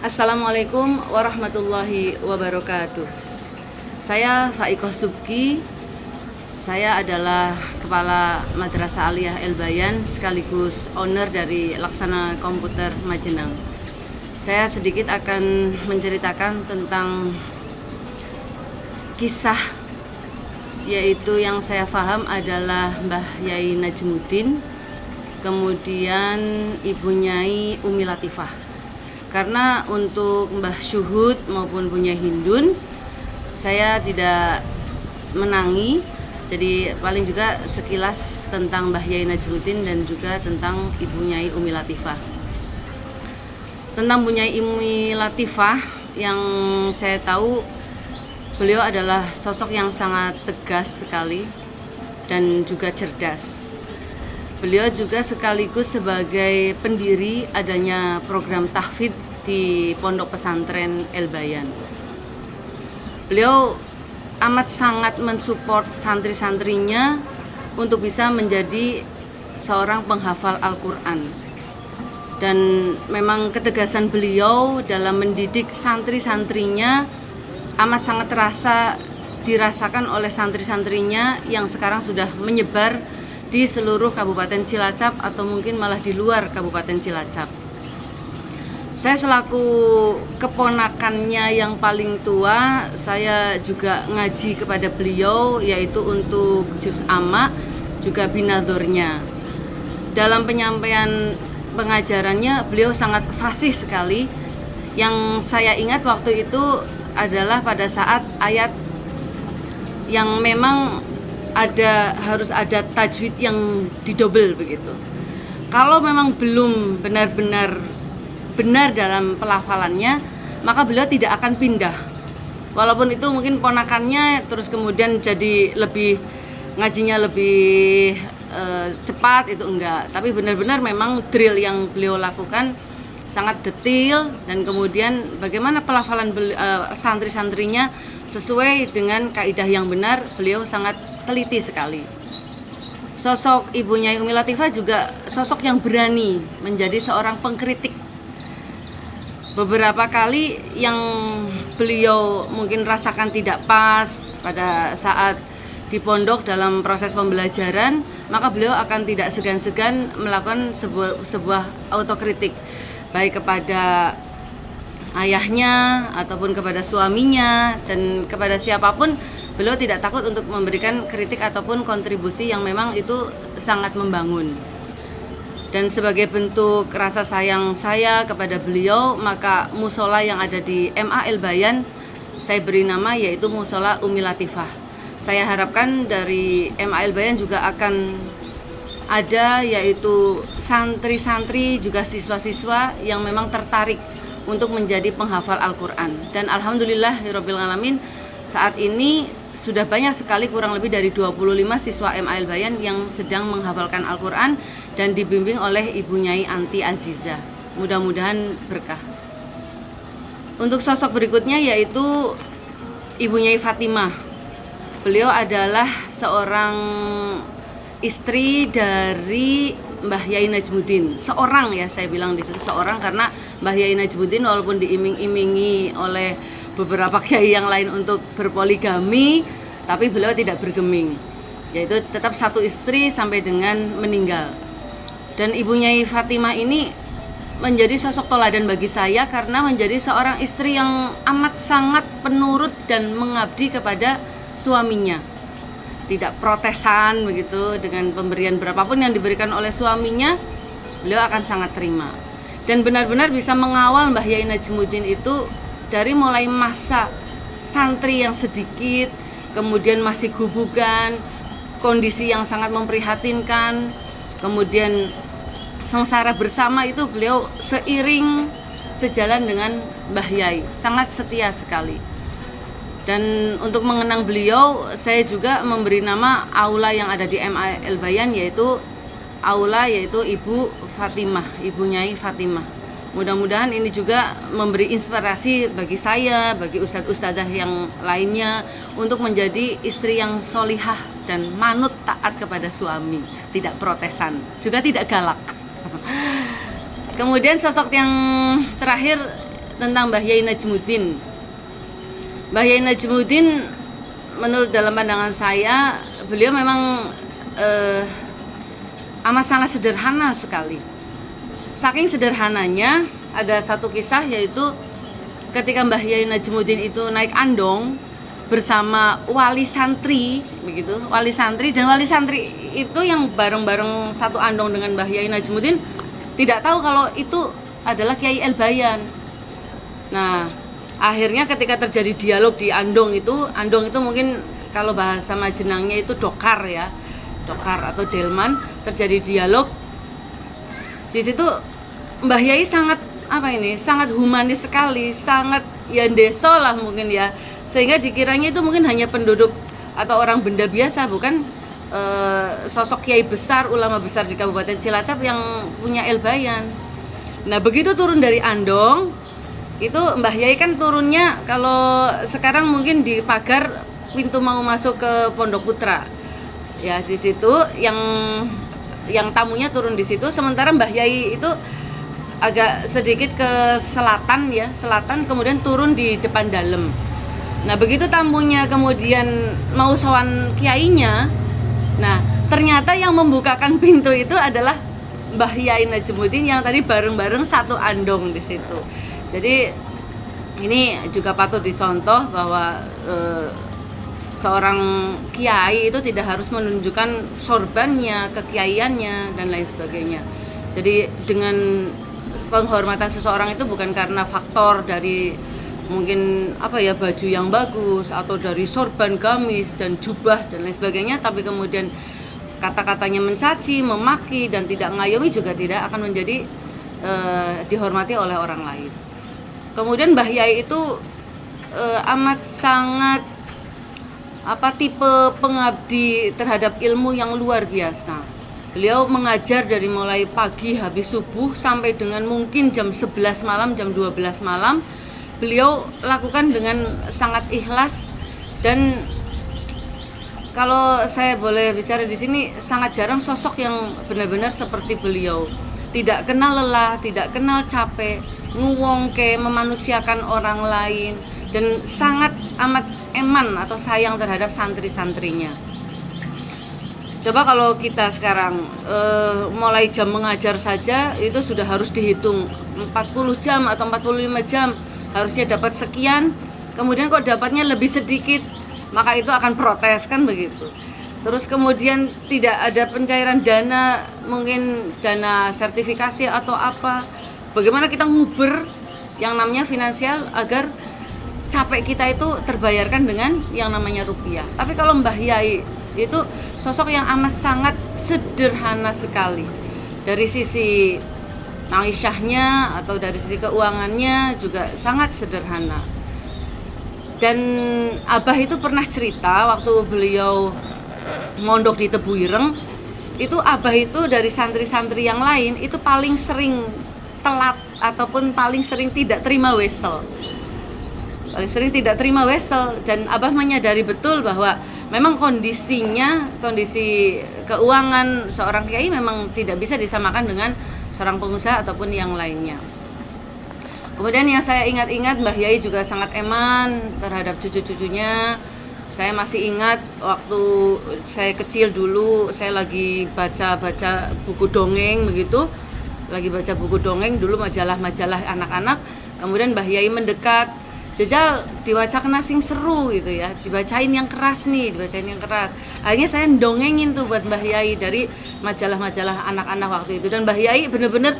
Assalamualaikum warahmatullahi wabarakatuh. Saya Faikoh Subki. Saya adalah Kepala Madrasah Aliyah El Bayan sekaligus owner dari Laksana Komputer Majenang. Saya sedikit akan menceritakan tentang kisah, yaitu yang saya paham adalah Mbah Yai Najmuddin, kemudian Ibu Nyai Umi Latifah. Karena untuk Mbah Syuhud maupun Punya Hindun saya tidak menangi, jadi paling juga sekilas tentang Mbah Yai Najmuddin dan juga tentang Ibu Nyai Umi Latifah. Tentang Bu Nyai Umi Latifah, yang saya tahu beliau adalah sosok yang sangat tegas sekali dan juga cerdas. Beliau juga sekaligus sebagai pendiri adanya program tahfidz di Pondok Pesantren El Bayan. Beliau amat sangat mensupport santri-santrinya untuk bisa menjadi seorang penghafal Al-Quran. Dan memang ketegasan beliau dalam mendidik santri-santrinya amat sangat dirasakan oleh santri-santrinya yang sekarang sudah menyebar di seluruh Kabupaten Cilacap atau mungkin malah di luar Kabupaten Cilacap. Saya selaku keponakannya yang paling tua, saya juga ngaji kepada beliau, yaitu untuk juz amma, juga binadornya. Dalam penyampaian pengajarannya, beliau sangat fasih sekali. Yang saya ingat waktu itu adalah pada saat ayat yang memang harus ada tajwid yang didobel begitu. Kalau memang belum benar-benar benar dalam pelafalannya, maka beliau tidak akan pindah. Walaupun itu mungkin ponakannya terus kemudian jadi ngajinya lebih cepat, itu enggak. Tapi benar-benar memang drill yang beliau lakukan sangat detail, dan kemudian bagaimana pelafalan santri-santrinya sesuai dengan kaidah yang benar, beliau sangat teliti sekali. Sosok Ibu Nyai Umi Latifah juga sosok yang berani menjadi seorang pengkritik. Beberapa kali yang beliau mungkin rasakan tidak pas pada saat di pondok dalam proses pembelajaran, maka beliau akan tidak segan-segan melakukan sebuah autokritik, baik kepada ayahnya ataupun kepada suaminya dan kepada siapapun. Beliau tidak takut untuk memberikan kritik ataupun kontribusi yang memang itu sangat membangun. Dan sebagai bentuk rasa sayang saya kepada beliau, maka musola yang ada di MA El Bayan saya beri nama yaitu Musola Umi Latifah. Saya harapkan dari MA El Bayan juga akan ada yaitu santri-santri juga siswa-siswa yang memang tertarik untuk menjadi penghafal Al-Quran. Dan alhamdulillahirabbil alamin, saat ini sudah banyak sekali, kurang lebih dari 25 siswa MA El Bayan yang sedang menghafalkan Al-Quran dan dibimbing oleh Ibu Nyai Anti Azizah. Mudah-mudahan berkah. Untuk sosok berikutnya yaitu Ibu Nyai Fatimah. Beliau adalah seorang istri dari Mbah Yai Najmuddin. Seorang, ya saya bilang di situ seorang, karena Mbah Yai Najmuddin walaupun diiming-imingi oleh beberapa kiai yang lain untuk berpoligami, tapi beliau tidak bergeming, yaitu tetap satu istri sampai dengan meninggal. Dan Ibu Nyai Fatimah ini menjadi sosok teladan bagi saya karena menjadi seorang istri yang amat sangat penurut dan mengabdi kepada suaminya. Tidak protesan begitu, dengan pemberian berapapun yang diberikan oleh suaminya, beliau akan sangat terima. Dan benar-benar bisa mengawal Mbah Yai Najmuddin itu dari mulai masa santri yang sedikit, kemudian masih gubugan, kondisi yang sangat memprihatinkan, kemudian sengsara bersama, itu beliau seiring sejalan dengan Mbah Yai, sangat setia sekali. Dan untuk mengenang beliau, saya juga memberi nama aula yang ada di MA El Bayan, yaitu Ibu Fatimah, Ibu Nyai Fatimah. Mudah-mudahan ini juga memberi inspirasi bagi saya, bagi ustadz-ustadzah yang lainnya untuk menjadi istri yang solihah dan manut taat kepada suami, tidak protesan, juga tidak galak. Kemudian sosok yang terakhir tentang Mbah Yai Najmuddin. Mbah Yai Najmuddin menurut dalam pandangan saya, beliau memang amat sangat sederhana sekali. Saking sederhananya, ada satu kisah yaitu ketika Mbah Yai Najmuddin itu naik andong bersama wali santri begitu, wali santri itu yang bareng-bareng satu andong dengan Mbah Yai Najmuddin tidak tahu kalau itu adalah Kiai Elbayan. Nah, akhirnya ketika terjadi dialog di andong itu mungkin kalau bahasa Majenangnya itu dokar ya, dokar atau delman, terjadi dialog. Di situ Mbah Yai sangat sangat humanis sekali, sangat ya deso lah mungkin ya, sehingga dikiranya itu mungkin hanya penduduk atau orang benda biasa, bukan sosok kiai besar, ulama besar di Kabupaten Cilacap yang punya Elbayan. Nah, begitu turun dari andong itu Mbah Yai kan turunnya kalau sekarang mungkin di pagar pintu mau masuk ke Pondok Putra ya, di situ yang tamunya turun di situ, sementara Mbah Yai itu agak sedikit ke selatan ya, kemudian turun di depan dalam. Nah, begitu tamunya kemudian mau sowan kiainya, nah ternyata yang membukakan pintu itu adalah Mbah Yai Najmuddin yang tadi bareng-bareng satu andong di situ. Jadi ini juga patut dicontoh bahwa seorang kiai itu tidak harus menunjukkan sorbannya, kekiaiannya dan lain sebagainya. Jadi dengan penghormatan seseorang itu bukan karena faktor dari mungkin baju yang bagus atau dari sorban, gamis dan jubah dan lain sebagainya, tapi kemudian kata-katanya mencaci, memaki dan tidak ngayomi juga tidak akan menjadi dihormati oleh orang lain. Kemudian Mbah Yai itu amat sangat tipe pengabdi terhadap ilmu yang luar biasa. Beliau mengajar dari mulai pagi habis subuh sampai dengan mungkin jam 11 malam, jam 12 malam. Beliau lakukan dengan sangat ikhlas, dan kalau saya boleh bicara di sini, sangat jarang sosok yang benar-benar seperti beliau. Tidak kenal lelah, tidak kenal capek, nguwongke, memanusiakan orang lain, dan sangat amat eman atau sayang terhadap santri-santrinya. Coba kalau kita sekarang mulai jam mengajar saja itu sudah harus dihitung 40 jam atau 45 jam, harusnya dapat sekian, kemudian kok dapatnya lebih sedikit, maka itu akan protes kan begitu. Terus kemudian tidak ada pencairan dana, mungkin dana sertifikasi atau apa. Bagaimana kita nguber yang namanya finansial agar capek kita itu terbayarkan dengan yang namanya rupiah. Tapi kalau Mbah Yai itu sosok yang amat sangat sederhana sekali. Dari sisi ma'isyahnya atau dari sisi keuangannya juga sangat sederhana. Dan Abah itu pernah cerita waktu beliau mondok di Tebu Ireng, itu Abah itu dari santri-santri yang lain itu paling sering telat ataupun paling sering tidak terima wesel. Dan Abah menyadari betul bahwa memang kondisi keuangan seorang kiai memang tidak bisa disamakan dengan seorang pengusaha ataupun yang lainnya. Kemudian yang saya ingat-ingat, Mbah Yai juga sangat eman terhadap cucu-cucunya. Saya masih ingat waktu saya kecil dulu, saya lagi baca buku dongeng begitu. Lagi baca buku dongeng dulu, majalah-majalah anak-anak. Kemudian Mbah Yai mendekat, "Jajal diwacakan sing seru" gitu ya, dibacain yang keras. Akhirnya saya dongengin tuh buat Mbah Yai dari majalah-majalah anak-anak waktu itu, dan Mbah Yai bener-bener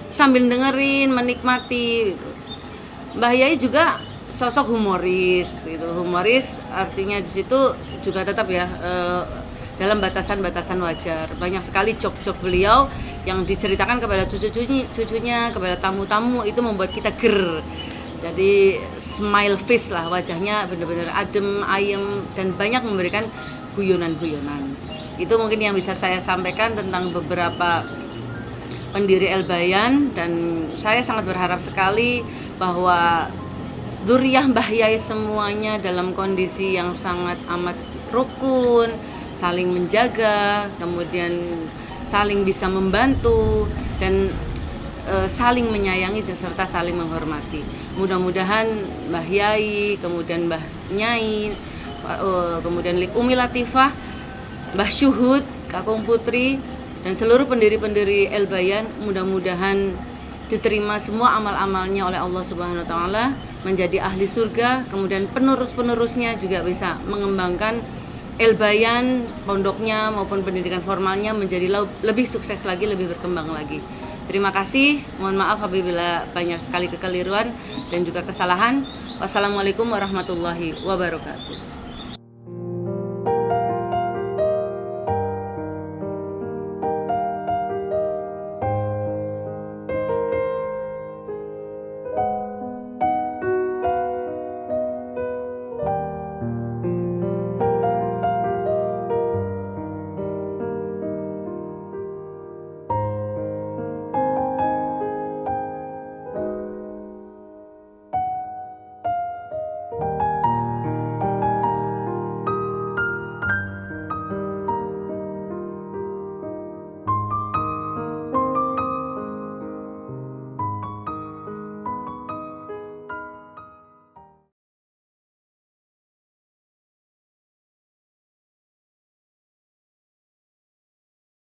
sambil dengerin, menikmati gitu. Mbah Yai juga sosok humoris gitu. Humoris artinya di situ juga tetap ya dalam batasan-batasan wajar. Banyak sekali jok-jok beliau yang diceritakan kepada cucunya, kepada tamu-tamu, itu membuat kita ger. Jadi smile face lah, wajahnya benar-benar adem, ayem, dan banyak memberikan guyonan-guyonan. Itu mungkin yang bisa saya sampaikan tentang beberapa pendiri Elbayan, dan saya sangat berharap sekali bahwa dzurriyyah Mbah Yai semuanya dalam kondisi yang sangat amat rukun, saling menjaga, kemudian saling bisa membantu, dan saling menyayangi serta saling menghormati. Mudah-mudahan Mbah Yai, kemudian Mbah Nyai, kemudian Umi Latifah, Mbah Syuhud, Kakung Putri, dan seluruh pendiri-pendiri El Bayan, mudah-mudahan diterima semua amal-amalnya oleh Allah Subhanahu wa taala, menjadi ahli surga, kemudian penerus-penerusnya juga bisa mengembangkan El Bayan, pondoknya maupun pendidikan formalnya menjadi lebih sukses lagi, lebih berkembang lagi. Terima kasih, mohon maaf apabila banyak sekali kekeliruan dan juga kesalahan. Wassalamualaikum warahmatullahi wabarakatuh.